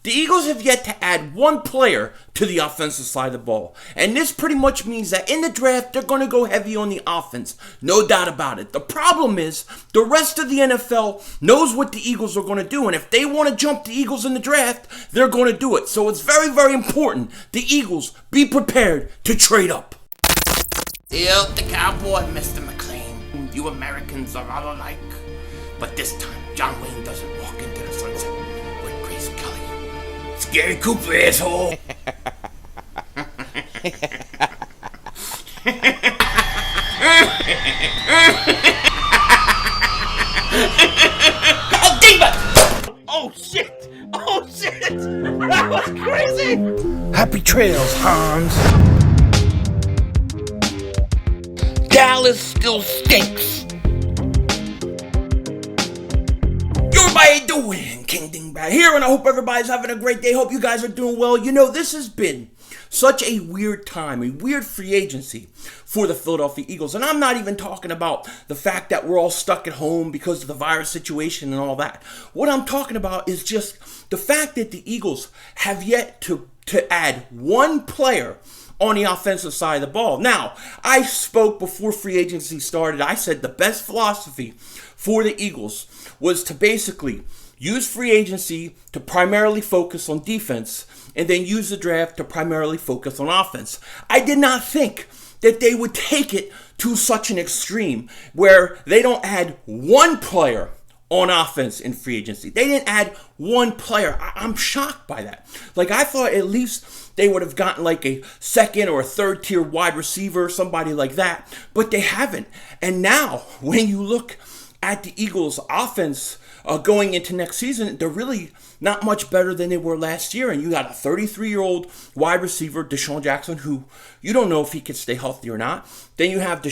The Eagles have yet to add one player to the offensive side of the ball. And this pretty much means that in the draft, they're going to go heavy on the offense. No doubt about it. The problem is the rest of the NFL knows what the Eagles are going to do. And if they want to jump the Eagles in the draft, they're going to do it. So it's very, very important the Eagles be prepared to trade up. Still the cowboy, Mr. McLean. You Americans are all alike. But this time, John Wayne doesn't walk into the sunset with Grace Kelly. Scary Cooper, asshole! Oh, Diva! Oh, shit! Oh, shit! That was crazy! Happy trails, Hans. Dallas still stinks. Everybody doing? King Dingbat here, and I hope everybody's having a great day. Hope you guys are doing well. You know, this has been such a weird time, a weird free agency for the Philadelphia Eagles. And I'm not even talking about the fact that we're all stuck at home because of the virus situation and all that. What I'm talking about is just the fact that the Eagles have yet to add one player on the offensive side of the ball. Now, I spoke before free agency started. I said the best philosophy for the Eagles was to basically use free agency to primarily focus on defense and then use the draft to primarily focus on offense. I did not think that they would take it to such an extreme where they don't add one player on offense in free agency. They didn't add one player. I'm shocked by that. Like, I thought at least they would have gotten like a second or a third tier wide receiver, somebody like that, but they haven't. And now, when you look at the Eagles' offense going into next season, they're really not much better than they were last year. And you got a 33-year-old wide receiver, Deshaun Jackson, who you don't know if he can stay healthy or not. Then you have then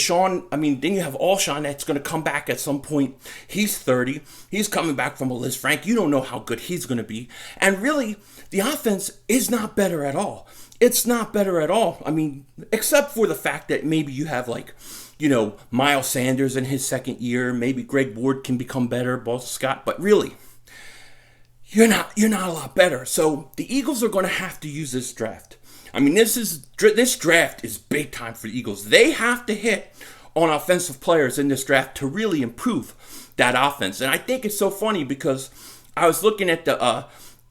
you have Alshon that's going to come back at some point. He's 30. He's coming back from a Liz Frank. You don't know how good he's going to be. And really, the offense is not better at all. It's not better at all. I mean, except for the fact that maybe you have Miles Sanders in his second year. Maybe Greg Ward can become better, Boston Scott. But really, you're not a lot better. So the Eagles are going to have to use this draft. I mean, this draft is big time for the Eagles. They have to hit on offensive players in this draft to really improve that offense. And I think it's so funny because I was looking at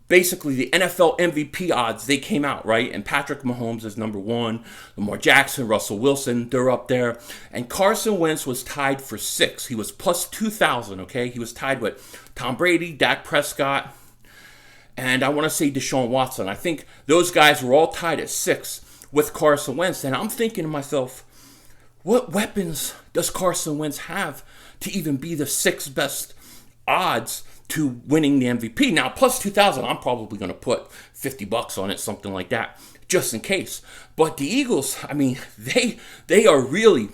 basically the NFL MVP odds. They came out, right? And Patrick Mahomes is number one. Lamar Jackson, Russell Wilson, they're up there. And Carson Wentz was tied for 6. He was plus 2,000, okay? He was tied with Tom Brady, Dak Prescott, and I want to say Deshaun Watson. I think those guys were all tied at 6 with Carson Wentz. And I'm thinking to myself, what weapons does Carson Wentz have to even be the 6th best odds to winning the MVP? Now, plus 2,000, I'm probably going to put $50 on it, something like that, just in case. But the Eagles, I mean, they are really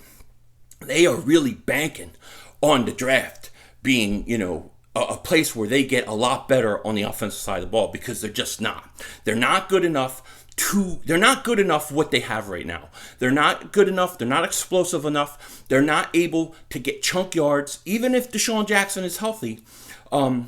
banking on the draft being, a place where they get a lot better on the offensive side of the ball, because they're just not. They're not good enough what they have right now. They're not good enough. They're not explosive enough. They're not able to get chunk yards, even if Deshaun Jackson is healthy. I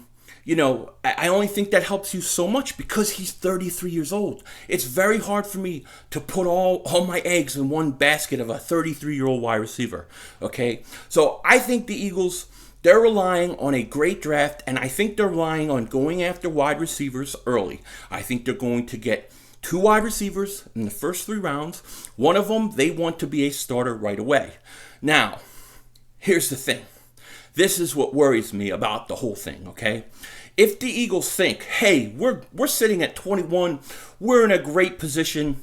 only think that helps you so much because he's 33 years old. It's very hard for me to put all my eggs in one basket of a 33-year-old wide receiver, okay? So I think the Eagles, they're relying on a great draft, and I think they're relying on going after wide receivers early. I think they're going to get 2 wide receivers in the first 3 rounds. One of them, they want to be a starter right away. Now, here's the thing. This is what worries me about the whole thing, okay? If the Eagles think, hey, we're sitting at 21, we're in a great position,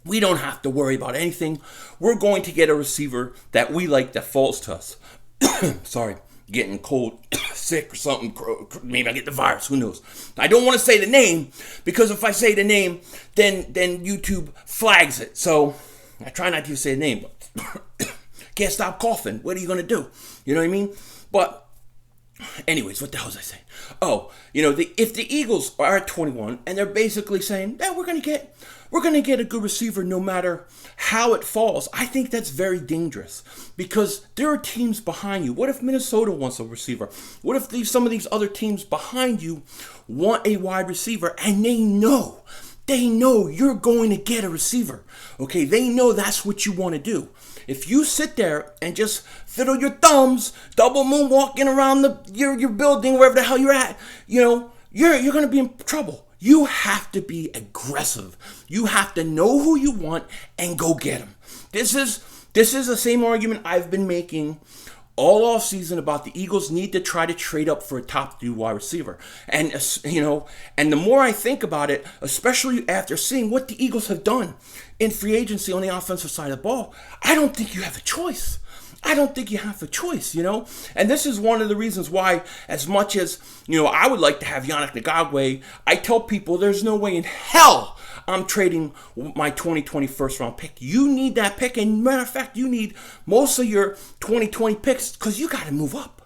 we don't have to worry about anything, we're going to get a receiver that we like that falls to us. Sorry, getting cold, sick or something, maybe I get the virus, who knows? I don't want to say the name, because if I say the name, then YouTube flags it. So I try not to say the name, but can't stop coughing. What are you going to do? You know what I mean? But Anyways, what the hell was I saying? Oh, if the Eagles are at 21 and they're basically saying, yeah, we're gonna get a good receiver no matter how it falls, I think that's very dangerous because there are teams behind you. What if Minnesota wants a receiver? What if some of these other teams behind you want a wide receiver and they know you're going to get a receiver? Okay, they know that's what you want to do. If you sit there and just fiddle your thumbs, double moonwalking around your building, wherever the hell you're at, you're going to be in trouble. You have to be aggressive. You have to know who you want and go get them. This is the same argument I've been making all off season about the Eagles need to try to trade up for a top 3 wide receiver. And and the more I think about it, especially after seeing what the Eagles have done in free agency on the offensive side of the ball, I don't think you have a choice. And this is one of the reasons why, as much as, I would like to have Yannick Ngakoue, I tell people there's no way in hell I'm trading my 2020 first round pick. You need that pick. And matter of fact, you need most of your 2020 picks because you got to move up.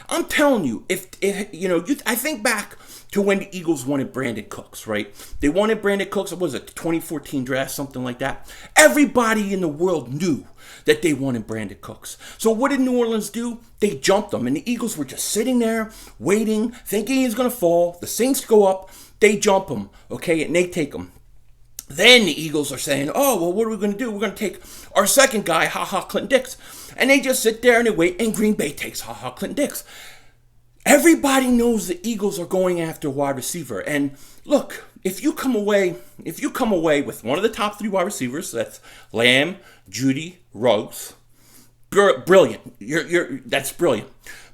I'm telling you, I think back to when the Eagles wanted Brandon Cooks, right? They wanted Brandon Cooks, what was it, the 2014 draft, something like that? Everybody in the world knew that they wanted Brandon Cooks. So what did New Orleans do? They jumped them, and the Eagles were just sitting there, waiting, thinking he's going to fall. The Saints go up, they jump him, okay, and they take him. Then the Eagles are saying, oh, well, what are we going to do? We're going to take our second guy, Clinton Dix. And they just sit there and they wait, and Green Bay takes Clinton Dix. Everybody knows the Eagles are going after a wide receiver. And look, if you come away with one of the top 3 wide receivers, that's Lamb, Judy, Ruggs, brilliant. That's brilliant.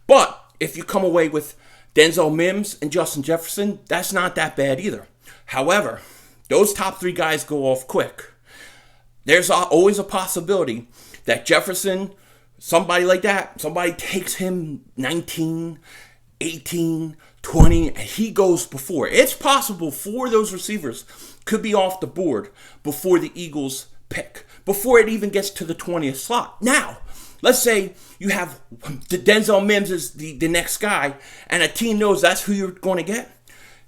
But if you come away with Denzel Mims and Justin Jefferson, that's not that bad either. However, those top 3 guys go off quick. There's always a possibility that Jefferson, somebody like that, somebody takes him 19, 18, 20, and he goes before. It's possible 4 of those receivers could be off the board before the Eagles pick, before it even gets to the 20th slot. Now, let's say you have the Denzel Mims is the next guy, and a team knows that's who you're going to get.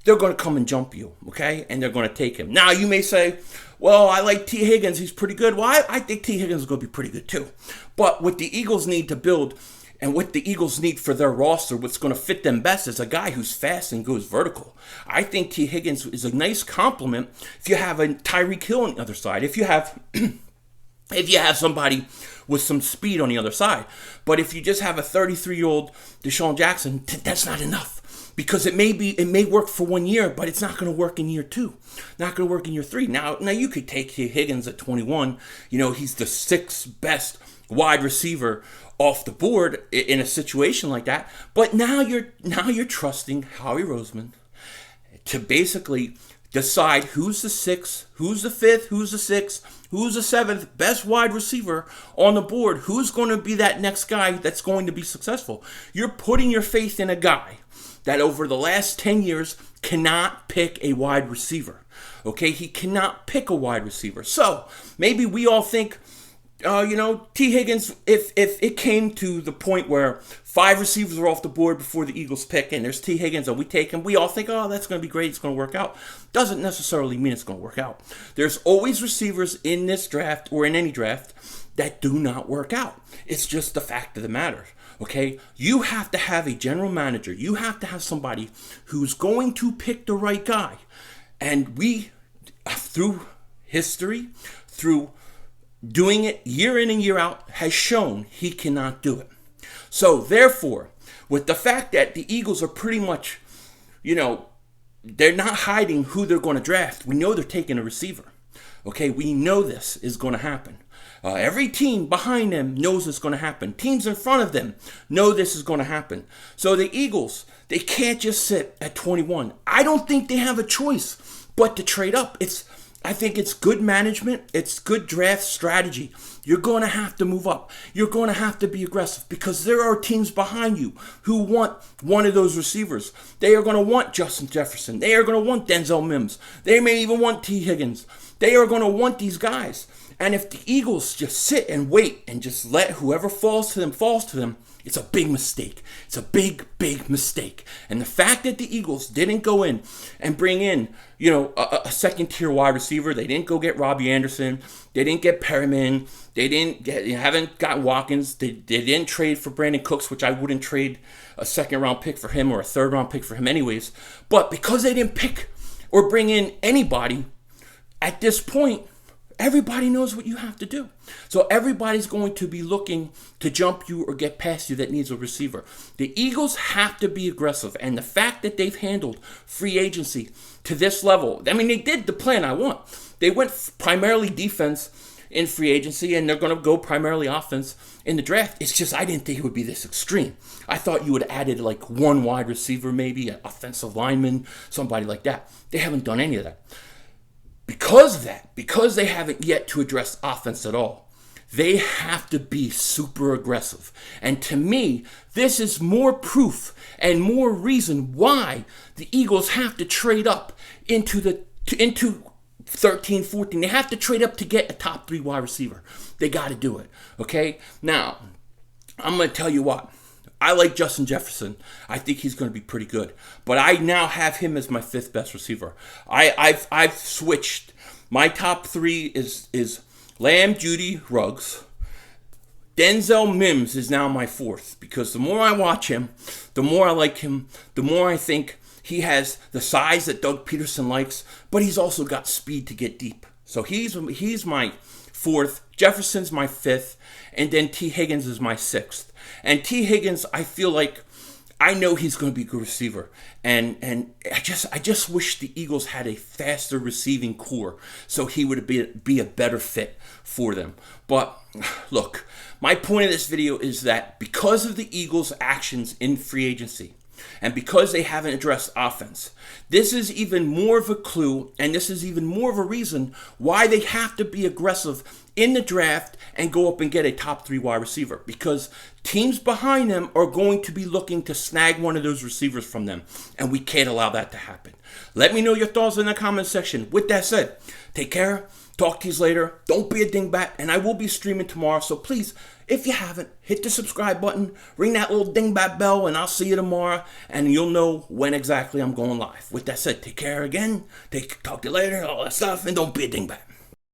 They're going to come and jump you, okay? And they're going to take him. Now, you may say, well, I like T. Higgins. He's pretty good. Well, I think T. Higgins is going to be pretty good too. But what the Eagles need to build and what the Eagles need for their roster, what's going to fit them best is a guy who's fast and goes vertical. I think T. Higgins is a nice complement if you have a Tyreek Hill on the other side. If you have somebody with some speed on the other side. But if you just have a 33-year-old Deshaun Jackson, that's not enough. Because it may work for 1 year, but it's not going to work in year 2. Not going to work in year 3. Now you could take T. Higgins at 21. He's the 6th best wide receiver off the board in a situation like that. But now you're trusting Howie Roseman to basically decide who's the 6th, who's the 5th, who's the 6th, who's the 7th best wide receiver on the board, who's going to be that next guy that's going to be successful. You're putting your faith in a guy that over the last 10 years cannot pick a wide receiver. Okay, he cannot pick a wide receiver. So maybe we all think, T. Higgins, if it came to the point where 5 receivers are off the board before the Eagles pick and there's T. Higgins and we take him, we all think, oh, that's going to be great, it's going to work out. Doesn't necessarily mean it's going to work out. There's always receivers in this draft or in any draft that do not work out. It's just the fact of the matter. Okay, you have to have a general manager. You have to have somebody who's going to pick the right guy. And we, through history, through doing it year in and year out, has shown he cannot do it. So, therefore, with the fact that the Eagles are pretty much, they're not hiding who they're going to draft. We know they're taking a receiver. Okay, we know this is going to happen. Every team behind them knows it's going to happen. Teams in front of them know this is going to happen. So the Eagles, they can't just sit at 21. I don't think they have a choice but to trade up. I think it's good management. It's good draft strategy. You're going to have to move up. You're going to have to be aggressive because there are teams behind you who want one of those receivers. They are going to want Justin Jefferson. They are going to want Denzel Mims. They may even want T. Higgins. They are going to want these guys. And if the Eagles just sit and wait and just let whoever falls to them, It's a big mistake. It's a big, big mistake. And the fact that the Eagles didn't go in and bring in, a second-tier wide receiver, they didn't go get Robbie Anderson, they didn't get Perriman, haven't got Watkins, they didn't trade for Brandon Cooks, which I wouldn't trade a second-round pick for him or a third-round pick for him anyways. But because they didn't pick or bring in anybody, at this point, everybody knows what you have to do. So everybody's going to be looking to jump you or get past you that needs a receiver. The Eagles have to be aggressive. And the fact that they've handled free agency to this level, I mean, they did the plan I want. They went primarily defense in free agency, and they're going to go primarily offense in the draft. It's just I didn't think it would be this extreme. I thought you would have added like one wide receiver, maybe an offensive lineman, somebody like that. They haven't done any of that. Because of that, because they haven't yet to address offense at all, they have to be super aggressive. And to me, this is more proof and more reason why the Eagles have to trade up into 13, 14. They have to trade up to get a top 3 wide receiver. They got to do it, okay? Now, I'm going to tell you what. I like Justin Jefferson. I think he's going to be pretty good. But I now have him as my 5th best receiver. I've switched. My top 3 is Lamb, Judy, Ruggs. Denzel Mims is now my 4th because the more I watch him, the more I like him, the more I think he has the size that Doug Peterson likes, but he's also got speed to get deep. So he's my 4th. Jefferson's my 5th. And then T. Higgins is my 6th. And T. Higgins, I feel like I know he's going to be a good receiver. And I just wish the Eagles had a faster receiving core so he would be a better fit for them. But look, my point of this video is that because of the Eagles' actions in free agency, and because they haven't addressed offense, this is even more of a clue, and this is even more of a reason why they have to be aggressive in the draft and go up and get a top 3 wide receiver. Because teams behind them are going to be looking to snag one of those receivers from them, and we can't allow that to happen. Let me know your thoughts in the comment section. With that said, take care. Talk to you later. Don't be a dingbat, and I will be streaming tomorrow, so please, if you haven't, hit the subscribe button, ring that little dingbat bell, and I'll see you tomorrow, and you'll know when exactly I'm going live. With that said, take care again, talk to you later, all that stuff, and don't be a dingbat.